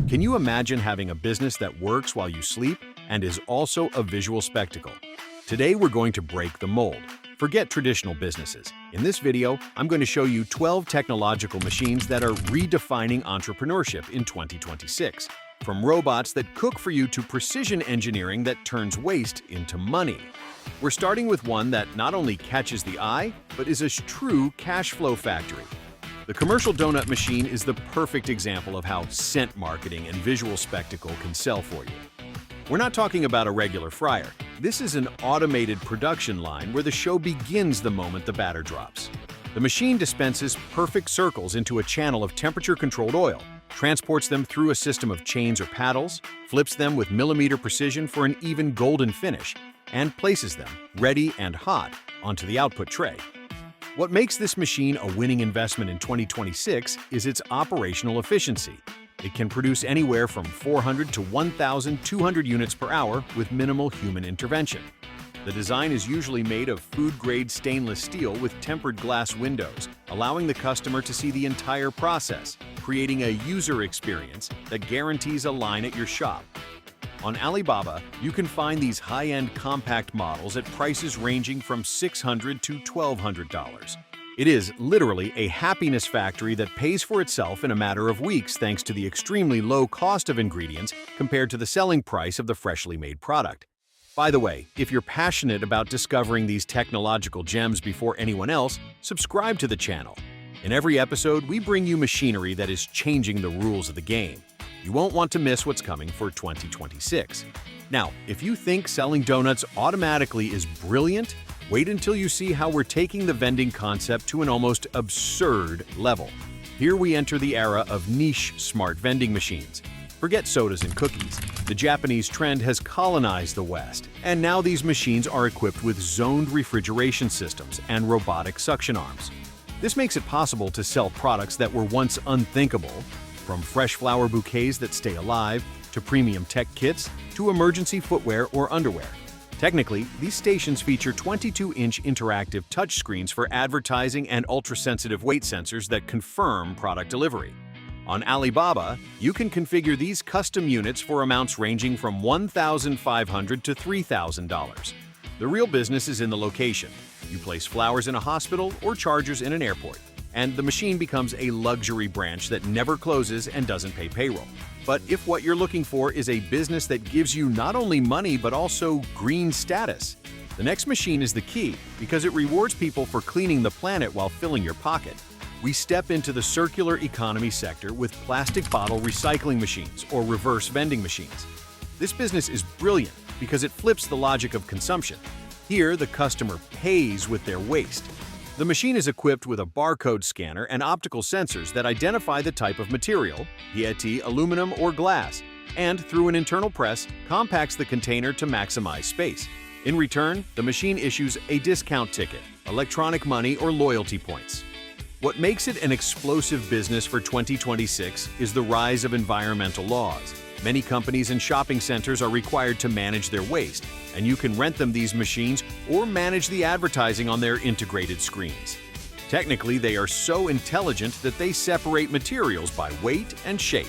Can you imagine having a business that works while you sleep and is also a visual spectacle? Today, we're going to break the mold. Forget traditional businesses. In this video, I'm going to show you 12 technological machines that are redefining entrepreneurship in 2026. From robots that cook for you to precision engineering that turns waste into money. We're starting with one that not only catches the eye, but is a true cash flow factory. The commercial donut machine is the perfect example of how scent marketing and visual spectacle can sell for you. We're not talking about a regular fryer. This is an automated production line where the show begins the moment the batter drops. The machine dispenses perfect circles into a channel of temperature-controlled oil, transports them through a system of chains or paddles, flips them with millimeter precision for an even golden finish, and places them, ready and hot, onto the output tray. What makes this machine a winning investment in 2026 is its operational efficiency. It can produce anywhere from 400 to 1,200 units per hour with minimal human intervention. The design is usually made of food-grade stainless steel with tempered glass windows, allowing the customer to see the entire process, creating a user experience that guarantees a line at your shop. On Alibaba, you can find these high-end compact models at prices ranging from $600 to $1,200. It is literally a happiness factory that pays for itself in a matter of weeks thanks to the extremely low cost of ingredients compared to the selling price of the freshly made product. By the way, if you're passionate about discovering these technological gems before anyone else, subscribe to the channel. In every episode, we bring you machinery that is changing the rules of the game. You won't want to miss what's coming for 2026. Now, if you think selling donuts automatically is brilliant, wait until you see how we're taking the vending concept to an almost absurd level. Here we enter the era of niche smart vending machines. Forget sodas and cookies. The Japanese trend has colonized the West, and now these machines are equipped with zoned refrigeration systems and robotic suction arms. This makes it possible to sell products that were once unthinkable, from fresh flower bouquets that stay alive, to premium tech kits, to emergency footwear or underwear. Technically, these stations feature 22-inch interactive touchscreens for advertising and ultra-sensitive weight sensors that confirm product delivery. On Alibaba, you can configure these custom units for amounts ranging from $1,500 to $3,000. The real business is in the location. You place flowers in a hospital or chargers in an airport, and the machine becomes a luxury branch that never closes and doesn't pay payroll. But if what you're looking for is a business that gives you not only money but also green status, the next machine is the key because it rewards people for cleaning the planet while filling your pocket. We step into the circular economy sector with plastic bottle recycling machines or reverse vending machines. This business is brilliant because it flips the logic of consumption. Here, the customer pays with their waste. The machine is equipped with a barcode scanner and optical sensors that identify the type of material, PET, aluminum, or glass, and through an internal press, compacts the container to maximize space. In return, the machine issues a discount ticket, electronic money, or loyalty points. What makes it an explosive business for 2026 is the rise of environmental laws. Many companies and shopping centers are required to manage their waste, and you can rent them these machines or manage the advertising on their integrated screens. Technically, they are so intelligent that they separate materials by weight and shape,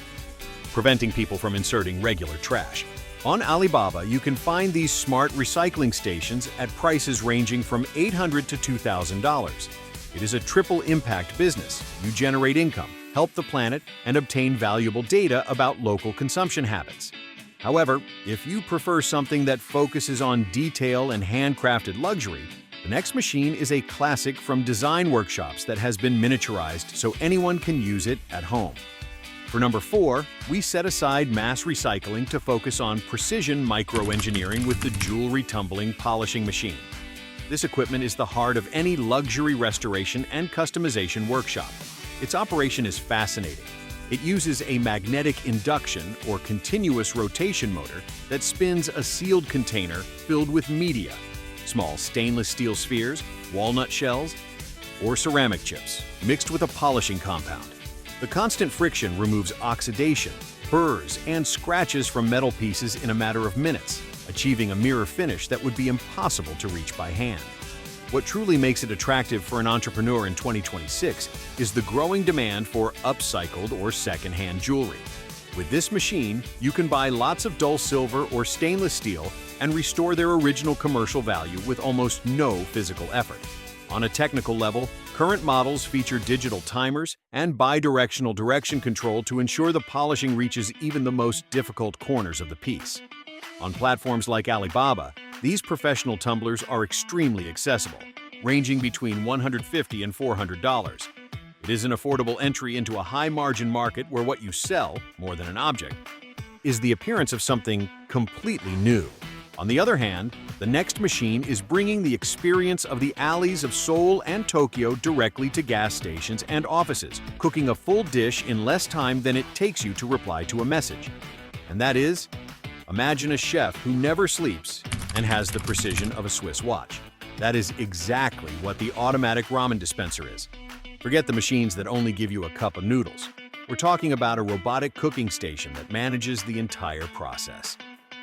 preventing people from inserting regular trash. On Alibaba, you can find these smart recycling stations at prices ranging from $800 to $2,000. It is a triple impact business. You generate income, help the planet, and obtain valuable data about local consumption habits. However, if you prefer something that focuses on detail and handcrafted luxury, the next machine is a classic from design workshops that has been miniaturized so anyone can use it at home. For number 4, we set aside mass recycling to focus on precision microengineering with the jewelry tumbling polishing machine. This equipment is the heart of any luxury restoration and customization workshop. Its operation is fascinating. It uses a magnetic induction or continuous rotation motor that spins a sealed container filled with media, small stainless steel spheres, walnut shells, or ceramic chips, mixed with a polishing compound. The constant friction removes oxidation, burrs, and scratches from metal pieces in a matter of minutes, achieving a mirror finish that would be impossible to reach by hand. What truly makes it attractive for an entrepreneur in 2026 is the growing demand for upcycled or second-hand jewelry. With this machine, you can buy lots of dull silver or stainless steel and restore their original commercial value with almost no physical effort. On a technical level, current models feature digital timers and bidirectional direction control to ensure the polishing reaches even the most difficult corners of the piece. On platforms like Alibaba, these professional tumblers are extremely accessible, ranging between $150 and $400. It is an affordable entry into a high-margin market where what you sell, more than an object, is the appearance of something completely new. On the other hand, the next machine is bringing the experience of the alleys of Seoul and Tokyo directly to gas stations and offices, cooking a full dish in less time than it takes you to reply to a message. And that is, imagine a chef who never sleeps and has the precision of a Swiss watch. That is exactly what the automatic ramen dispenser is. Forget the machines that only give you a cup of noodles. We're talking about a robotic cooking station that manages the entire process.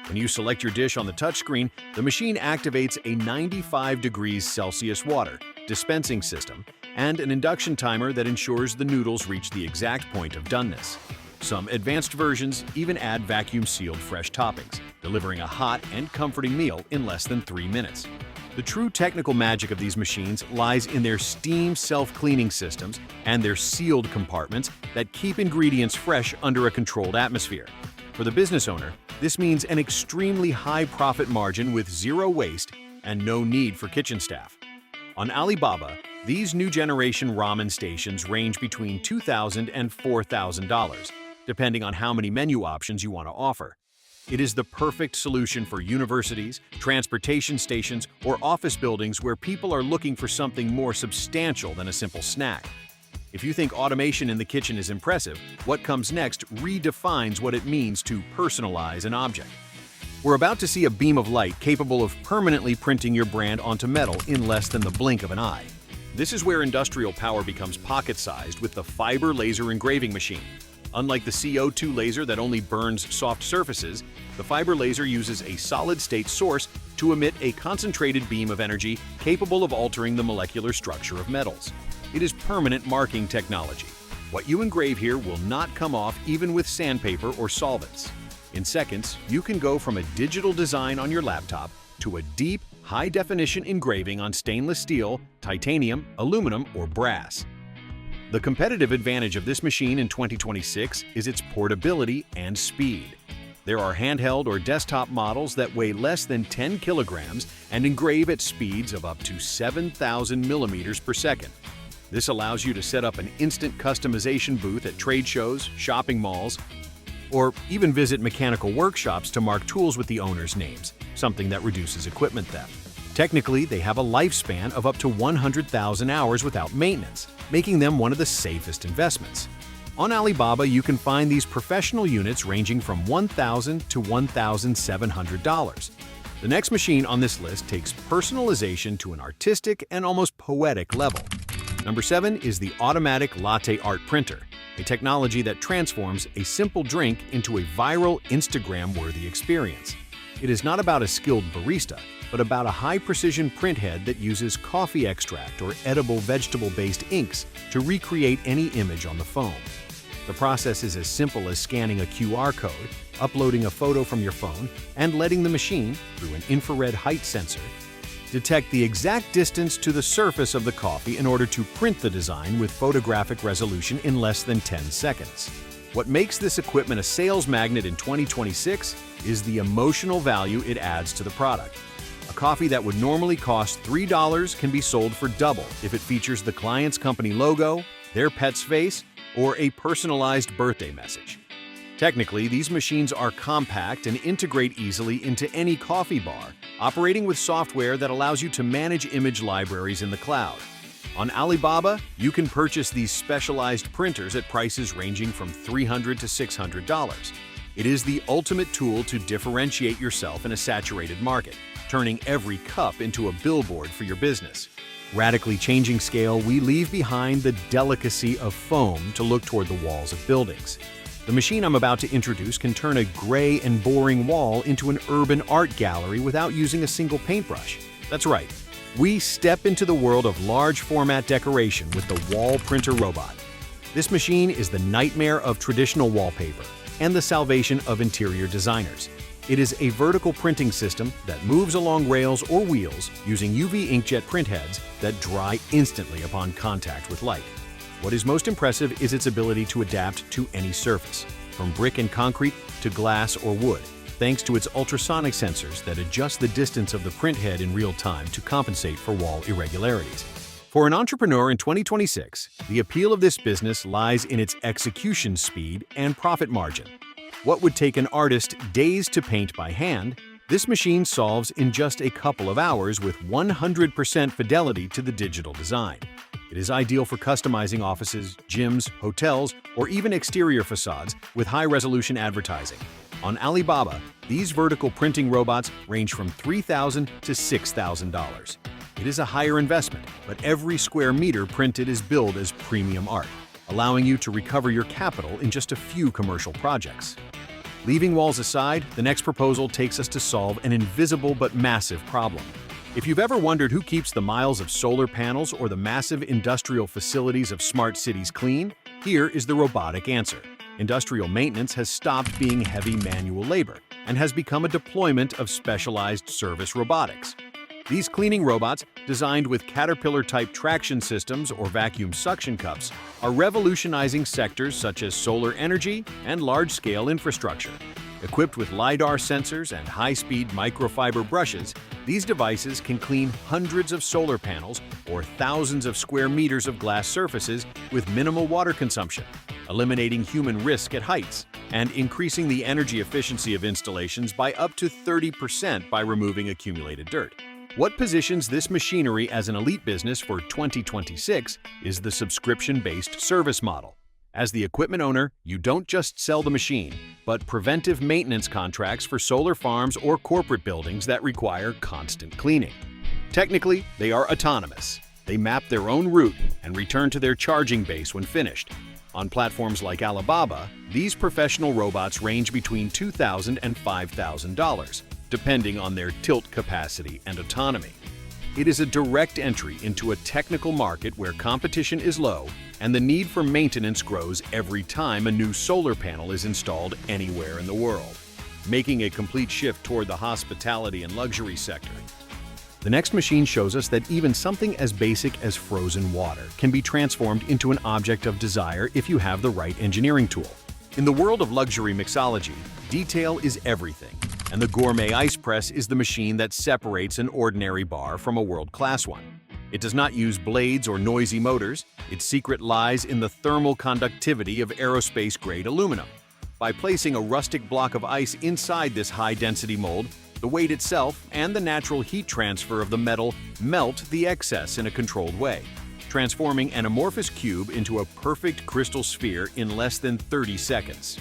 When you select your dish on the touchscreen, the machine activates a 95 degrees Celsius water dispensing system and an induction timer that ensures the noodles reach the exact point of doneness. Some advanced versions even add vacuum-sealed fresh toppings, delivering a hot and comforting meal in less than 3 minutes. The true technical magic of these machines lies in their steam self-cleaning systems and their sealed compartments that keep ingredients fresh under a controlled atmosphere. For the business owner, this means an extremely high profit margin with zero waste and no need for kitchen staff. On Alibaba, these new generation ramen stations range between $2,000 and $4,000, depending on how many menu options you want to offer. It is the perfect solution for universities, transportation stations, or office buildings where people are looking for something more substantial than a simple snack. If you think automation in the kitchen is impressive, what comes next redefines what it means to personalize an object. We're about to see a beam of light capable of permanently printing your brand onto metal in less than the blink of an eye. This is where industrial power becomes pocket-sized with the fiber laser engraving machine. Unlike the CO2 laser that only burns soft surfaces, the fiber laser uses a solid-state source to emit a concentrated beam of energy capable of altering the molecular structure of metals. It is permanent marking technology. What you engrave here will not come off even with sandpaper or solvents. In seconds, you can go from a digital design on your laptop to a deep, high-definition engraving on stainless steel, titanium, aluminum, or brass. The competitive advantage of this machine in 2026 is its portability and speed. There are handheld or desktop models that weigh less than 10 kilograms and engrave at speeds of up to 7,000 millimeters per second. This allows you to set up an instant customization booth at trade shows, shopping malls, or even visit mechanical workshops to mark tools with the owner's names, something that reduces equipment theft. Technically, they have a lifespan of up to 100,000 hours without maintenance, making them one of the safest investments. On Alibaba, you can find these professional units ranging from $1,000 to $1,700. The next machine on this list takes personalization to an artistic and almost poetic level. Number 7 is the automatic latte art printer, a technology that transforms a simple drink into a viral Instagram-worthy experience. It is not about a skilled barista, but about a high-precision print head that uses coffee extract or edible vegetable-based inks to recreate any image on the foam. The process is as simple as scanning a QR code, uploading a photo from your phone, and letting the machine, through an infrared height sensor, detect the exact distance to the surface of the coffee in order to print the design with photographic resolution in less than 10 seconds. What makes this equipment a sales magnet in 2026 is the emotional value it adds to the product. A coffee that would normally cost $3 can be sold for double if it features the client's company logo, their pet's face, or a personalized birthday message. Technically, these machines are compact and integrate easily into any coffee bar, operating with software that allows you to manage image libraries in the cloud. On Alibaba, you can purchase these specialized printers at prices ranging from $300 to $600. It is the ultimate tool to differentiate yourself in a saturated market, turning every cup into a billboard for your business. Radically changing scale, we leave behind the delicacy of foam to look toward the walls of buildings. The machine I'm about to introduce can turn a gray and boring wall into an urban art gallery without using a single paintbrush. That's right, we step into the world of large format decoration with the wall printer robot. This machine is the nightmare of traditional wallpaper. and the salvation of interior designers. It is a vertical printing system that moves along rails or wheels using UV inkjet printheads that dry instantly upon contact with light. What is most impressive is its ability to adapt to any surface, from brick and concrete to glass or wood, thanks to its ultrasonic sensors that adjust the distance of the printhead in real time to compensate for wall irregularities. For an entrepreneur in 2026, the appeal of this business lies in its execution speed and profit margin. What would take an artist days to paint by hand, this machine solves in just a couple of hours with 100% fidelity to the digital design. It is ideal for customizing offices, gyms, hotels, or even exterior facades with high-resolution advertising. On Alibaba, these vertical printing robots range from $3,000 to $6,000. It is a higher investment, but every square meter printed is billed as premium art, allowing you to recover your capital in just a few commercial projects. Leaving walls aside, the next proposal takes us to solve an invisible but massive problem. If you've ever wondered who keeps the miles of solar panels or the massive industrial facilities of smart cities clean, here is the robotic answer. Industrial maintenance has stopped being heavy manual labor and has become a deployment of specialized service robotics. These cleaning robots, designed with Caterpillar-type traction systems or vacuum suction cups, are revolutionizing sectors such as solar energy and large-scale infrastructure. Equipped with LiDAR sensors and high-speed microfiber brushes, these devices can clean hundreds of solar panels or thousands of square meters of glass surfaces with minimal water consumption, eliminating human risk at heights, and increasing the energy efficiency of installations by up to 30% by removing accumulated dirt. What positions this machinery as an elite business for 2026 is the subscription-based service model. As the equipment owner, you don't just sell the machine, but preventive maintenance contracts for solar farms or corporate buildings that require constant cleaning. Technically, they are autonomous. They map their own route and return to their charging base when finished. On platforms like Alibaba, these professional robots range between $2,000 and $5,000. Depending on their tilt capacity and autonomy. It is a direct entry into a technical market where competition is low and the need for maintenance grows every time a new solar panel is installed anywhere in the world, making a complete shift toward the hospitality and luxury sector. The next machine shows us that even something as basic as frozen water can be transformed into an object of desire if you have the right engineering tool. In the world of luxury mixology, detail is everything. And the Gourmet ice press is the machine that separates an ordinary bar from a world-class one. It does not use blades or noisy motors. Its secret lies in the thermal conductivity of aerospace-grade aluminum. By placing a rustic block of ice inside this high-density mold, the weight itself and the natural heat transfer of the metal melt the excess in a controlled way, transforming an amorphous cube into a perfect crystal sphere in less than 30 seconds.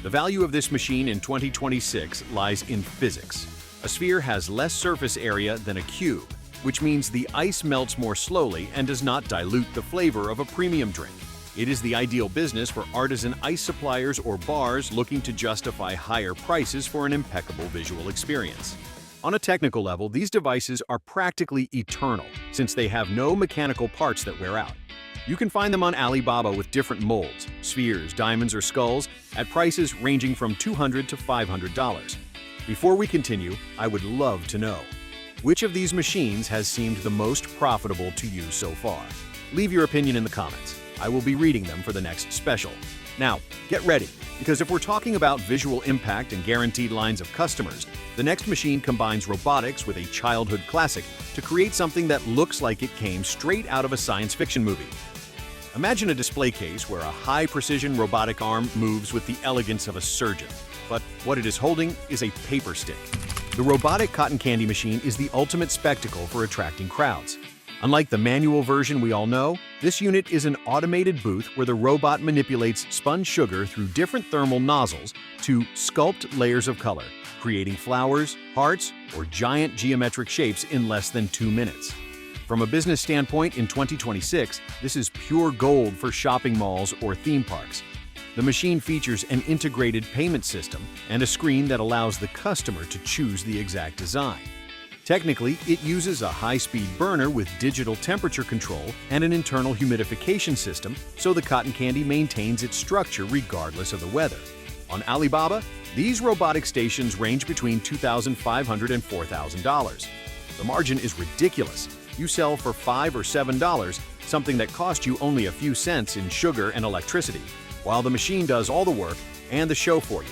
The value of this machine in 2026 lies in physics. A sphere has less surface area than a cube, which means the ice melts more slowly and does not dilute the flavor of a premium drink. It is the ideal business for artisan ice suppliers or bars looking to justify higher prices for an impeccable visual experience. On a technical level, these devices are practically eternal since they have no mechanical parts that wear out. You can find them on Alibaba with different molds, spheres, diamonds, or skulls at prices ranging from $200 to $500. Before we continue, I would love to know, which of these machines has seemed the most profitable to you so far? Leave your opinion in the comments. I will be reading them for the next special. Now, get ready, because if we're talking about visual impact and guaranteed lines of customers, the next machine combines robotics with a childhood classic to create something that looks like it came straight out of a science fiction movie. Imagine a display case where a high-precision robotic arm moves with the elegance of a surgeon, but what it is holding is a paper stick. The robotic cotton candy machine is the ultimate spectacle for attracting crowds. Unlike the manual version we all know, this unit is an automated booth where the robot manipulates spun sugar through different thermal nozzles to sculpt layers of color, creating flowers, hearts, or giant geometric shapes in less than 2 minutes. From a business standpoint, in 2026, this is pure gold for shopping malls or theme parks. The machine features an integrated payment system and a screen that allows the customer to choose the exact design. Technically, it uses a high-speed burner with digital temperature control and an internal humidification system, so the cotton candy maintains its structure regardless of the weather. On Alibaba, these robotic stations range between $2,500 and $4,000. The margin is ridiculous. You sell for $5 or $7, something that cost you only a few cents in sugar and electricity, while the machine does all the work and the show for you.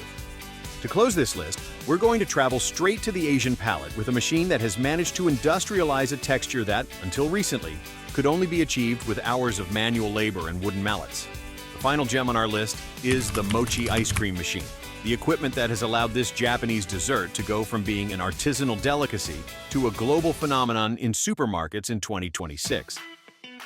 To close this list, we're going to travel straight to the Asian palette with a machine that has managed to industrialize a texture that, until recently, could only be achieved with hours of manual labor and wooden mallets. The final gem on our list is the Mochi ice cream machine, the equipment that has allowed this Japanese dessert to go from being an artisanal delicacy to a global phenomenon in supermarkets in 2026.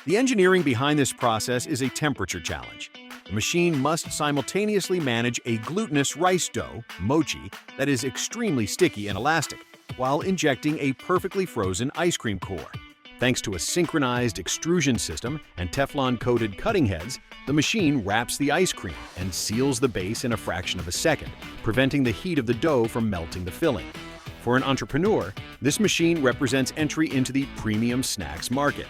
The engineering behind this process is a temperature challenge. The machine must simultaneously manage a glutinous rice dough, mochi, that is extremely sticky and elastic, while injecting a perfectly frozen ice cream core. Thanks to a synchronized extrusion system and Teflon-coated cutting heads, the machine wraps the ice cream and seals the base in a fraction of a second, preventing the heat of the dough from melting the filling. For an entrepreneur, this machine represents entry into the premium snacks market.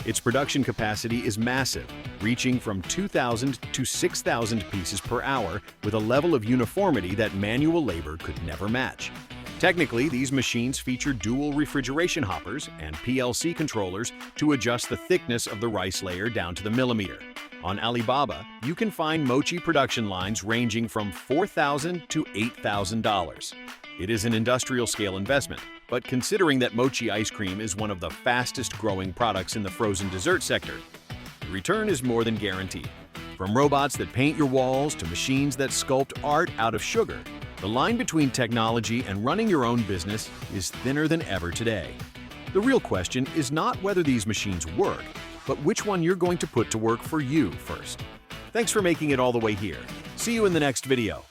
Its production capacity is massive, reaching from 2,000 to 6,000 pieces per hour with a level of uniformity that manual labor could never match. Technically, these machines feature dual refrigeration hoppers and PLC controllers to adjust the thickness of the rice layer down to the millimeter. On Alibaba, you can find Mochi production lines ranging from $4,000 to $8,000. It is an industrial-scale investment, but considering that Mochi ice cream is one of the fastest-growing products in the frozen dessert sector, the return is more than guaranteed. From robots that paint your walls to machines that sculpt art out of sugar, the line between technology and running your own business is thinner than ever today. The real question is not whether these machines work, but which one you're going to put to work for you first. Thanks for making it all the way here. See you in the next video.